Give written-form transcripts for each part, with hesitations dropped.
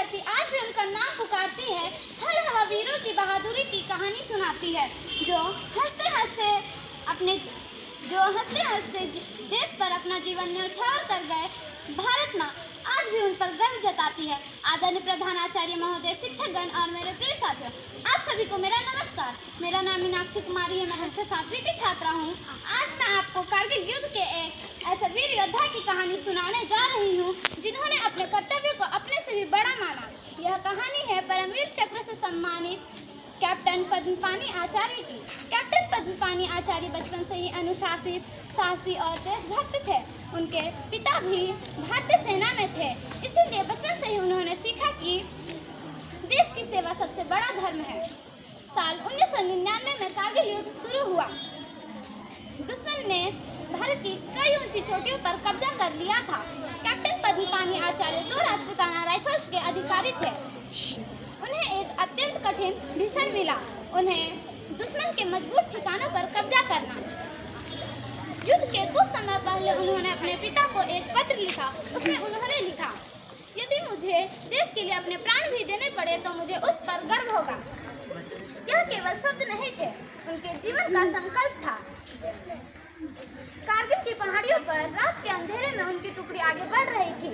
धरती आज भी उनका नाम पुकारती है। हर हवा वीरों की बहादुरी की कहानी सुनाती है, जो हंसते हंसते देश पर अपना जीवन न्यौछावर कर गए। भारत माँ आज भी उन पर गर्व जताती है। आदरणीय प्रधानाचार्य महोदय, शिक्षकगण और मेरे प्रिय साथियों, आप सभी को मेरा नमस्कार। मेरा नाम मीनाक्षी कुमारी है। मैं कक्षा 7वीं की छात्रा हूँ। आज मैं आपको कारगिल युद्ध के एक ऐसे वीर योद्धा की कहानी सुनाने जा रही हूँ जिन्होंने अपने कर्तव्य को अपने से भी बड़ा माना। यह कहानी है परमवीर चक्र से सम्मानित कैप्टन पद्मपानी आचार्य की। कैप्टन पद्मपानी आचार्य बचपन से ही अनुशासित, साहसी और देशभक्त थे। उनके पिता भी भारतीय सेना में थे, इसीलिए बचपन से ही उन्होंने सीखा कि देश की सेवा सबसे बड़ा धर्म है। साल 1999 में कारगिल युद्ध शुरू हुआ। दुश्मन ने भारत की कई ऊंची चोटियों पर कब्जा कर लिया था। कैप्टन पद्मपानी आचार्य 2 राजपूताना राइफल्स के अधिकारी थे। उन्हें एक अत्यंत कठिन मिशन मिला, उन्हें दुश्मन के मजबूत ठिकानों पर कब्जा करना। युद्ध के कुछ समय पहले उन्होंने अपने पिता को एक पत्र लिखा। उसमें उन्होंने लिखा, यदि मुझे देश के लिए अपने प्राण भी देने पड़े तो मुझे उस पर गर्व होगा। यह केवल शब्द नहीं थे, उनके जीवन का संकल्प था। कारगिल की पहाड़ियों पर रात के अंधेरे में उनकी टुकड़ी आगे बढ़ रही थी।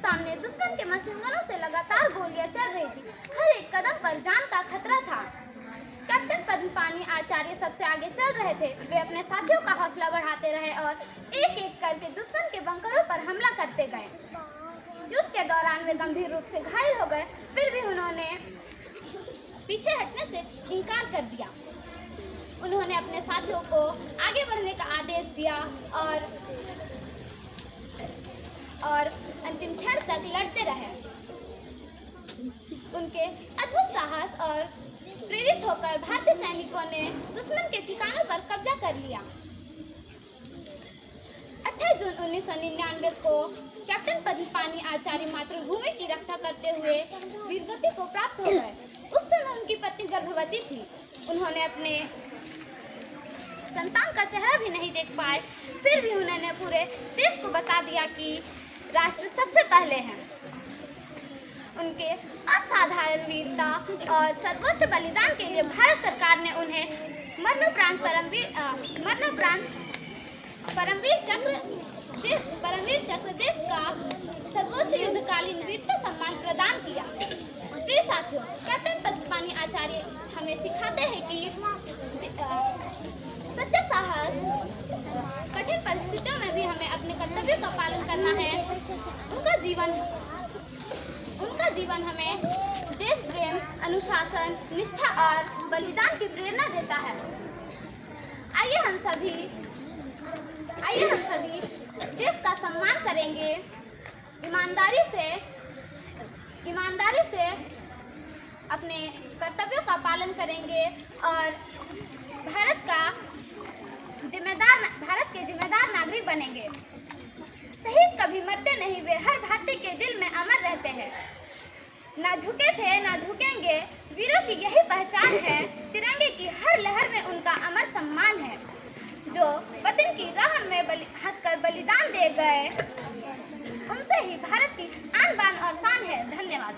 सामने दुश्मन के मशीन गनों से लगातार गोलियां चल रही थी। हर एक कदम पर जान का खतरा था। कैप्टन पद्मपानी आचार्य सबसे आगे चल रहे थे। वे अपने साथियों का हौसला बढ़ाते रहे और एक एक करके दुश्मन के बंकरों पर हमला करते गए। युद्ध के दौरान वे गंभीर रूप से घायल हो गए, फिर भी उन्होंने पीछे हटने से इनकार कर दिया। उन्होंने अपने साथियों को आगे बढ़ने का आदेश दिया और अंतिम क्षण तक लड़ते रहे। उनके अद्भुत साहस और प्रेरित होकर भारतीय सैनिकों ने दुश्मन के ठिकानों पर कब्जा कर लिया। 28 जून 1999 को कैप्टन पद्मपानी आचार्य मातृभूमि की रक्षा करते हुए वीरगति को प्राप्त हो गए। उस समय उनकी पत्नी गर्भवती थी। उन्होंने अपने संतान का चेहरा भी नहीं देख पाए, फिर भी उन्होंने पूरे देश को बता दिया कि राष्ट्र सबसे पहले है। उनके असाधारण वीरता और सर्वोच्च बलिदान के लिए भारत सरकार ने उन्हें मरणोपरांत परमवीर चक्र देश का सर्वोच्च युद्धकालीन वीरता सम्मान प्रदान किया। प्रिय साथियों, कैप्टन पद्मपानी आचार्य हमें सिखाते हैं कि सच्चा साहस कठिन परिस्थितियों में भी हमें अपने कर्तव्यों का पालन करना है। उनका जीवन हमें देश प्रेम, अनुशासन, निष्ठा और बलिदान की प्रेरणा देता है। आइए हम सभी देश का सम्मान करेंगे, ईमानदारी से अपने कर्तव्यों का पालन करेंगे और भारत के जिम्मेदार नागरिक बनेंगे। शहीद कभी मरते नहीं, वे हर भारतीय के दिल में अमर रहते हैं। ना झुके थे ना झुकेंगे, वीरों की यही पहचान है। तिरंगे की हर लहर में उनका अमर सम्मान है। जो वतन की राह में हंसकर बलिदान दे गए, उनसे ही भारत की आन बान और शान है। धन्यवाद।